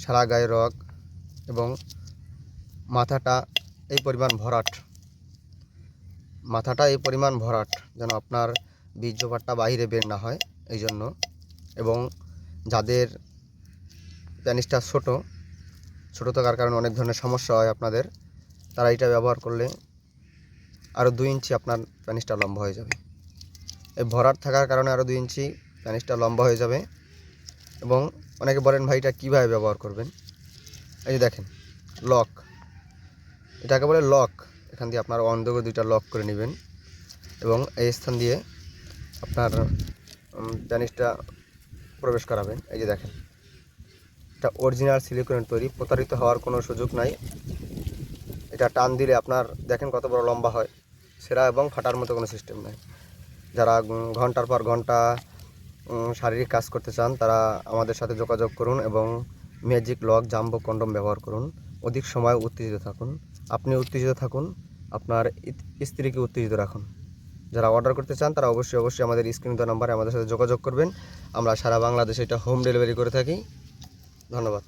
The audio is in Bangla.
সারা গায়ে রগ এবং মাথাটা এই পরিমাণ ভরাট যেন আপনার বীর্যপাতটা বাইরে বের না হয় এই জন্য। এবং যাদের প্যানিসটা ছোটো থাকার কারণে অনেক ধরনের সমস্যা হয় আপনাদের, তারা এটা ব্যবহার করলে আরও 2 ইঞ্চি আপনার প্যানিসটা লম্বা হয়ে যাবে। এই ভরাট থাকার কারণে আরও 2 ইঞ্চি প্যানিসটা লম্বা হয়ে যাবে। এবং অনেকে বলেন ভাই এটা কীভাবে ব্যবহার করবেন? এই যে দেখেন লক, এটাকে বলে লক। এখান দিয়ে আপনার অন্ধকে 2টা লক করে নেবেন এবং এই স্থান দিয়ে আপনার প্যানিসটা প্রবেশ করাবেন। এই যে দেখেন, এটা অরিজিনাল সিলিকনের তৈরি, প্রতারিত হওয়ার কোনো সুযোগ নাই। এটা টান দিলে আপনার দেখেন কত বড় লম্বা হয়, সেরা এবং ফাটার মতো কোনো সিস্টেম নাই। যারা ঘন্টার পর ঘন্টা শারীরিক কাজ করতে চান তারা আমাদের সাথে যোগাযোগ করুন এবং ম্যাজিক লক জাম্বো কন্ডম ব্যবহার করুন। অধিক সময় উত্তেজিত থাকুন, আপনি উত্তেজিত থাকুন, আপনার স্ত্রীকে উত্তেজিত রাখুন। যারা অর্ডার করতে চান তারা অবশ্যই আমাদের স্ক্রিনে দেওয়া নাম্বারে আমাদের সাথে যোগাযোগ করবেন। আমরা সারা বাংলাদেশে এটা হোম ডেলিভারি করে থাকি। ধন্যবাদ।